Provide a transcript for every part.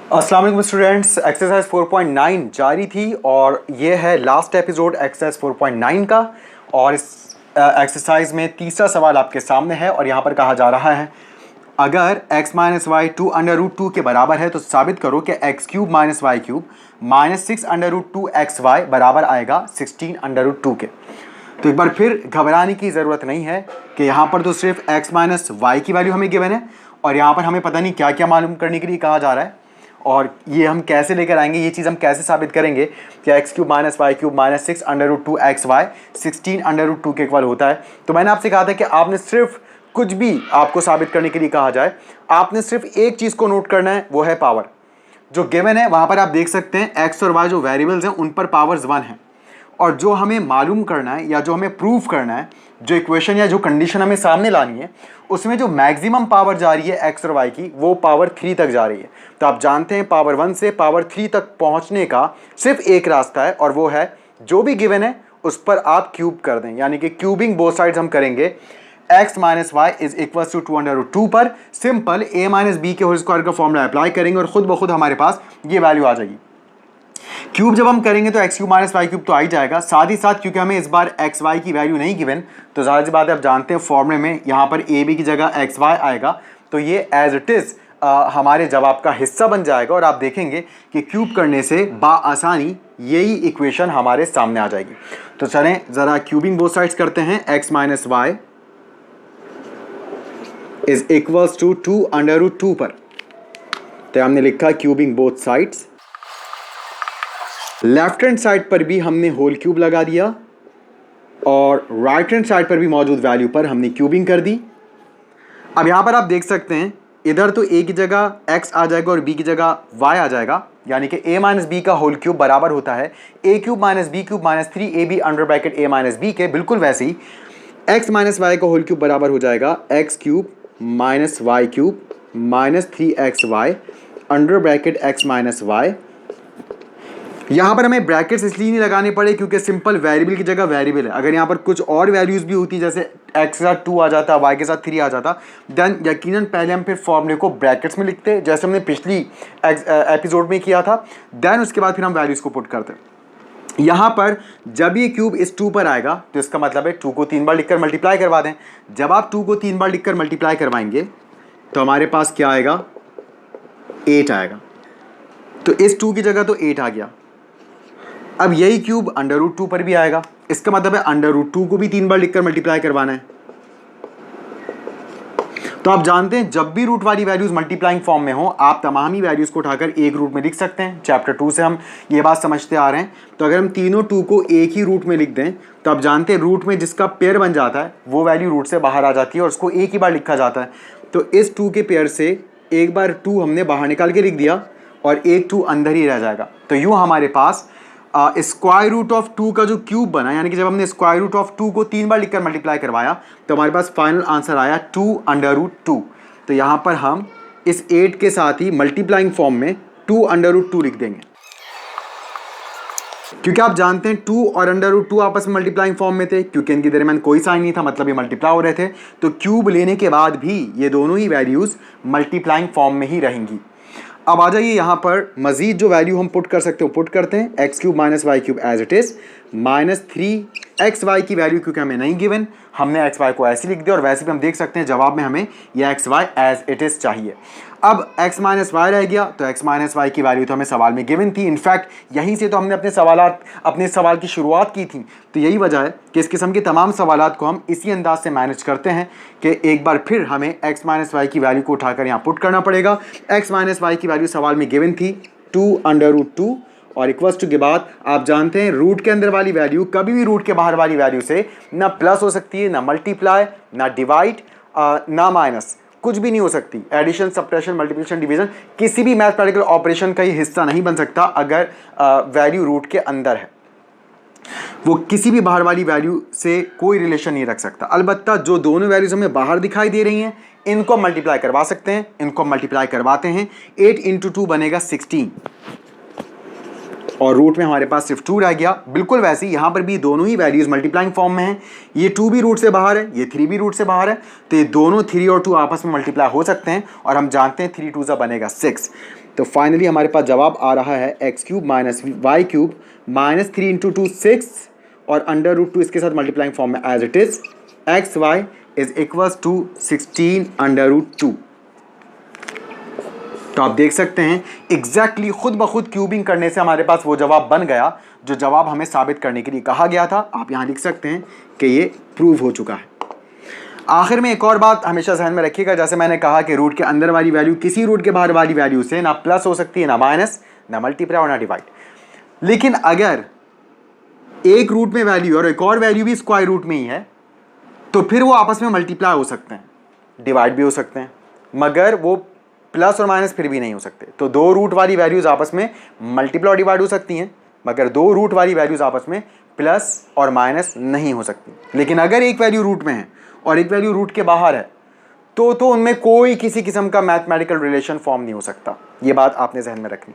अस्सलाम वालेकुम students. Exercise 4.9 जारी थी और ये है लास्ट एपिसोड एक्सरसाइज 4.9 का। और इस एक्सरसाइज में तीसरा सवाल आपके सामने है और यहाँ पर कहा जा रहा है अगर x minus y 2 under root 2 के बराबर है तो साबित करो कि x cube minus y cube minus 6 under root 2 x y बराबर आएगा 16 अंडर रूट 2 के। तो एक बार फिर घबराने की ज़रूरत नहीं है कि यहाँ पर तो सिर्फ x माइनस वाई की वैल्यू हमें गिवन है और यहाँ पर हमें पता नहीं क्या क्या मालूम करने के लिए कहा जा रहा है और ये हम कैसे लेकर आएंगे, ये चीज़ हम कैसे साबित करेंगे कि x cube minus y cube minus 6 under root 2 x y 16 under root 2 के इक्वल होता है। तो मैंने आपसे कहा था कि आपने सिर्फ कुछ भी आपको साबित करने के लिए कहा जाए, आपने सिर्फ एक चीज़ को नोट करना है, वो है पावर। जो गिवन है वहाँ पर आप देख सकते हैं एक्स और वाई जो वेरिएबल्स हैं उन पर पावर्स 1 है और जो हमें मालूम करना है या जो हमें प्रूव करना है, जो इक्वेशन या जो कंडीशन हमें सामने लानी है, उसमें जो मैक्सिमम पावर जा रही है एक्स और वाई की वो पावर 3 तक जा रही है। तो आप जानते हैं पावर 1 से पावर 3 तक पहुंचने का सिर्फ एक रास्ता है और वो है जो भी गिवन है उस पर आप क्यूब कर दें, यानी कि क्यूबिंग बोथ साइड्स हम करेंगे। x minus y is equal to 2 under root 2 पर सिंपल a माइनस बी के होल स्क्वायर का फॉर्मूला अप्लाई करेंगे और खुद ब खुद हमारे पास ये वैल्यू आ जाएगी। क्यूब जब हम करेंगे तो x cube minus y cube तो आ ही जाएगा, साथ ही साथ क्योंकि हमें इस बार एक्स वाई की वैल्यू नहीं गिवन तो ज़ाहिर सी बात है आप जानते हैं फॉर्मूले में यहाँ पर ए बी की जगह एक्स वाई आएगा, तो ये एज इट इज़ हमारे जवाब का हिस्सा बन जाएगा और आप देखेंगे कि क्यूब करने से बाआसानी यही इक्वेशन हमारे सामने आ जाएगी। तो चलें ज़रा क्यूबिंग बोथ साइड्स करते हैं। X minus y is equals to 2 under root 2 पर, तो हमने लिखा cubing both sides. Left hand side पर भी हमने होल क्यूब लगा दिया और राइट हैंड साइड पर भी मौजूद वैल्यू पर हमने क्यूबिंग कर दी। अब यहाँ पर आप देख सकते हैं इधर तो a की जगह x आ जाएगा और b की जगह y आ जाएगा, यानी कि a माइनस बी का होल क्यूब बराबर होता है a cube minus b cube minus 3ab under bracket a minus b के। बिल्कुल वैसे ही x माइनस वाई का होल क्यूब बराबर हो जाएगा x cube minus y cube minus 3xy under bracket x minus y. यहाँ पर हमें ब्रैकेट्स इसलिए नहीं लगाने पड़े क्योंकि सिंपल वेरिएबल की जगह वेरिएबल है। अगर यहाँ पर कुछ और वैल्यूज़ भी होती जैसे x के साथ 2 आ जाता, y के साथ 3 आ जाता, देन यकीनन पहले हम फिर फॉर्मूले को ब्रैकेट्स में लिखते जैसे हमने पिछली एपिसोड में किया था, देन उसके बाद फिर हम वैल्यूज़ को पुट करते। यहाँ पर जब ये क्यूब इस 2 पर आएगा तो इसका मतलब है 2 को 3 बार लिखकर मल्टीप्लाई करवा दें। जब आप 2 को 3 बार लिखकर मल्टीप्लाई करवाएंगे तो हमारे पास क्या आएगा, 8 आएगा। तो इस 2 की जगह तो 8 आ गया। अब यही क्यूब अंडर रूट 2 पर भी आएगा, इसका मतलब है अंडर रूट 2 को भी 3 बार लिखकर मल्टीप्लाई करवाना है। तो आप जानते हैं जब भी रूट वाली वैल्यूज मल्टीप्लाइंग फॉर्म में हो आप तमाम ही वैल्यूज को उठाकर एक रूट में लिख सकते हैं। चैप्टर 2 से हम ये बात समझते आ रहे हैं। तो अगर हम तीनों 2 को एक ही रूट में लिख दें तो आप जानते हैं रूट में जिसका पेयर बन जाता है वो वैल्यू रूट से बाहर आ जाती है और उसको एक ही बार लिखा जाता है। तो इस 2 के पेयर से एक बार 2 हमने बाहर निकाल के लिख दिया और एक 2 अंदर ही रह जाएगा। तो यूँ हमारे पास स्क्वायर रूट ऑफ 2 का जो क्यूब बना, यानी कि जब हमने स्क्वायर रूट ऑफ 2 को 3 बार लिखकर मल्टीप्लाई करवाया तो हमारे पास फाइनल आंसर आया 2 अंडर रूट 2। तो यहाँ पर हम इस 8 के साथ ही मल्टीप्लाइंग फॉर्म में 2 अंडर रूट 2 लिख देंगे, क्योंकि आप जानते हैं 2 और अंडर रूट 2 आपस में मल्टीप्लाइंग फॉर्म में थे, क्योंकि इनके दरमियान कोई साइन नहीं था, मतलब ये मल्टीप्लाई हो रहे थे। तो क्यूब लेने के बाद भी ये दोनों ही वैल्यूज़ मल्टीप्लाइंग फॉर्म में ही रहेंगी। अब आ जाइए यहाँ पर मजीद जो वैल्यू हम पुट कर सकते हो पुट करते हैं। X cube minus y cube as it is minus 3xy की वैल्यू क्योंकि हमें नहीं गिवन, हमने xy को ऐसे लिख दिया और वैसे भी हम देख सकते हैं जवाब में हमें यह xy एज इट इज़ चाहिए। अब x माइनस वाई रह गया तो x माइनस वाई की वैल्यू तो हमें सवाल में गिवन थी। इनफैक्ट यहीं से तो हमने अपने सवाल की शुरुआत की थी। तो यही वजह है कि इस किस्म के तमाम सवालात को हम इसी अंदाज से मैनेज करते हैं कि एक बार फिर हमें x माइनस वाई की वैल्यू को उठाकर यहाँ पुट करना पड़ेगा। x माइनस वाई की वैल्यू सवाल में गिवन थी 2 अंडर रूट 2 और इक्वल्स टू के बाद आप जानते हैं रूट के अंदर वाली वैल्यू कभी भी रूट के बाहर वाली वैल्यू से ना प्लस हो सकती है, ना मल्टीप्लाई, ना डिवाइड, ना माइनस, कुछ भी नहीं हो सकती। एडिशन, सब्ट्रैक्शन, मल्टीप्लिकेशन, डिवीजन किसी भी मैथमेटिकल ऑपरेशन का ही हिस्सा नहीं बन सकता अगर वैल्यू रूट के अंदर है। वो किसी भी बाहर वाली वैल्यू से कोई रिलेशन नहीं रख सकता। अलबत्ता जो दोनों वैल्यूज हमें बाहर दिखाई दे रही हैं इनको मल्टीप्लाई करवा सकते हैं, इनको मल्टीप्लाई करवाते हैं। 8 इंटू 2 बनेगा 16 और रूट में हमारे पास सिर्फ 2 रह गया। बिल्कुल वैसे ही यहाँ पर भी दोनों ही वैल्यूज मल्टीप्लाइंग फॉर्म में हैं। ये 2 भी रूट से बाहर है, ये 3 भी रूट से बाहर है, तो ये दोनों 3 और 2 आपस में मल्टीप्लाई हो सकते हैं और हम जानते हैं 3 2 बनेगा 6। तो फाइनली हमारे पास जवाब आ रहा है x cube minus y cube minus 3 into 2 6 और अंडर रूट 2 इसके साथ मल्टीप्लाइंग फॉर्म में as it is x y is equals to 16 under root 2। तो आप देख सकते हैं एग्जैक्टली खुद ब खुद क्यूबिंग करने से हमारे पास वो जवाब बन गया जो जवाब हमें साबित करने के लिए कहा गया था। आप यहाँ लिख सकते हैं कि ये प्रूव हो चुका है। आखिर में एक और बात हमेशा ध्यान में रखिएगा, जैसे मैंने कहा कि रूट के अंदर वाली वैल्यू किसी रूट के बाहर वाली वैल्यू से ना प्लस हो सकती है, ना माइनस, ना मल्टीप्लाई और ना डिवाइड। लेकिन अगर एक रूट में वैल्यू और एक और वैल्यू भी स्क्वायर रूट में ही है तो फिर वो आपस में मल्टीप्लाई हो सकते हैं, डिवाइड भी हो सकते हैं, मगर वो प्लस और माइनस फिर भी नहीं हो सकते। तो दो रूट वाली वैल्यूज आपस में मल्टीप्लाई और डिवाइड हो सकती हैं, मगर दो रूट वाली वैल्यूज आपस में प्लस और माइनस नहीं हो सकती। लेकिन अगर एक वैल्यू रूट में है और एक वैल्यू रूट के बाहर है तो उनमें कोई किसी किस्म का मैथमेटिकल रिलेशन फॉर्म नहीं हो सकता। ये बात आपने जहन में रखनी।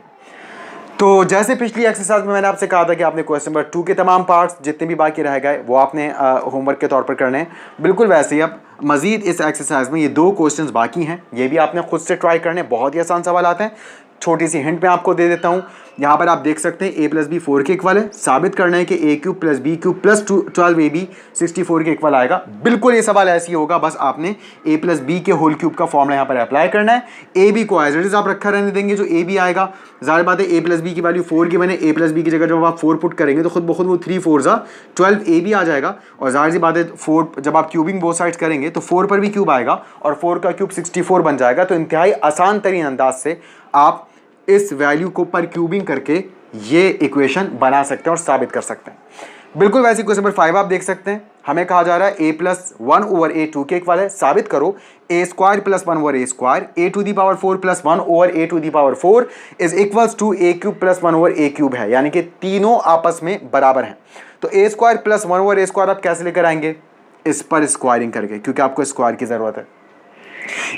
तो जैसे पिछली एक्सरसाइज में मैंने आपसे कहा था कि आपने क्वेश्चन नंबर 2 के तमाम पार्ट्स जितने भी बाकी रह गए वो आपने होमवर्क के तौर पर करने हैं। बिल्कुल वैसे ही अब मजीद इस एक्सरसाइज में ये 2 क्वेश्चंस बाकी हैं, ये भी आपने खुद से ट्राई करने। बहुत ही आसान सवाल आते हैं। छोटी सी हिंट मैं आपको दे देता हूँ। यहाँ पर आप देख सकते हैं a प्लस बी 4 के इक्वल है। साबित करना है कि a cube plus b cube plus 12ab 64 के इक्वल आएगा। बिल्कुल ये सवाल ऐसे ही होगा, बस आपने a प्लस बी के होल क्यूब का फॉर्मूला यहाँ पर अप्लाई करना है। ए बी को एज इट इज आप रखा रहने देंगे, जो ए बी आएगा ज़ाहिर बात है a प्लस बी की वैल्यू 4 की बने, a प्लस बी की जगह जब आप 4 पुट करेंगे तो खुद ब खुद वो 3 4 12ab आ जाएगा। और ज़ाहिर सी बात है 4 जब आप क्यूबिंग बोथ साइड्स करेंगे तो 4 पर भी क्यूब आएगा और 4 का क्यूब 64 बन जाएगा। तो इंतहाई आसान तरीन अंदाज से आप इस वैल्यू को पर क्यूबिंग करके ये इक्वेशन बना सकते हैं और साबित कर सकते हैं। बिल्कुल वैसे क्वेश्चन नंबर 5 आप देख सकते हैं। हमें कहा जा रहा है a प्लस 1 ओवर a 2 के इक्वल है। साबित करो a square plus 1 over a square a to the power 4 plus 1 over a to the power 4 is equals to a cube plus 1 over a cube है, यानी कि तीनों आपस में बराबर हैं। तो a square plus 1 over a square आप कैसे लेकर आएंगे? इस पर स्क्वायरिंग करके, क्योंकि आपको स्क्वायर की जरूरत है।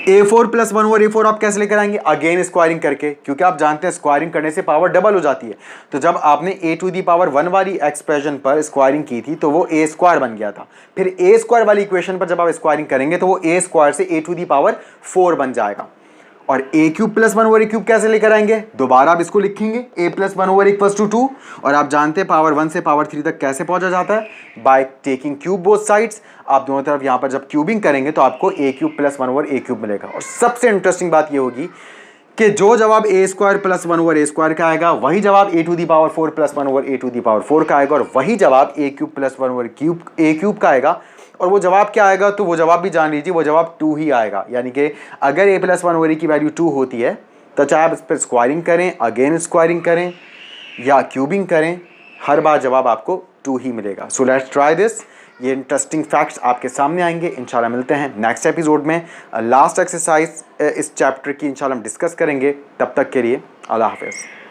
a4 प्लस 1 ओवर a4 आप कैसे लेकर आएंगे? अगेन स्क्वायरिंग करके, क्योंकि आप जानते हैं स्क्वायरिंग करने से पावर डबल हो जाती है। तो जब आपने a टू दी पावर 1 वाली एक्सप्रेशन पर स्क्वायरिंग की थी तो वो a स्क्वायर बन गया था। फिर a स्क्वायर वाली इक्वेशन पर जब आप स्क्वायरिंग करेंगे तो वो a स्क्वायर से a टू दी पावर 4 बन जाएगा। और a cube plus 1 over a cube कैसे लेकर आएंगे? दोबारा आप इसको लिखेंगे a plus 1 over equals to 2। और आप जानते हैं पावर 1 से पावर 3 तक कैसे पहुंचा जाता है? By taking cube both sides. आप दोनों तरफ यहाँ पर जब क्यूबिंग करेंगे तो आपको a cube plus 1 over a cube मिलेगा। और सबसे इंटरेस्टिंग बात ये होगी कि जो जवाब a square plus 1 over a square का आएगा वही जवाब a to the power 4 plus 1 over a to the power 4 का आएगा, और वही जवाब a cube plus 1 over a cube का आएगा। और वो जवाब क्या आएगा? तो वो जवाब भी जान लीजिए, वो जवाब 2 ही आएगा। यानी कि अगर a प्लस 1 ओवर a की वैल्यू 2 होती है तो चाहे आप इस पर स्क्वायरिंग करें, अगेन स्क्वायरिंग करें या क्यूबिंग करें, हर बार जवाब आपको 2 ही मिलेगा। So let's try this. ये इंटरेस्टिंग फैक्ट्स आपके सामने आएंगे। इंशाल्लाह मिलते हैं नेक्स्ट एपिसोड में। लास्ट एक्सरसाइज इस चैप्टर की इंशाल्लाह हम डिस्कस करेंगे। तब तक के लिए अल्लाह हाफ़िज़।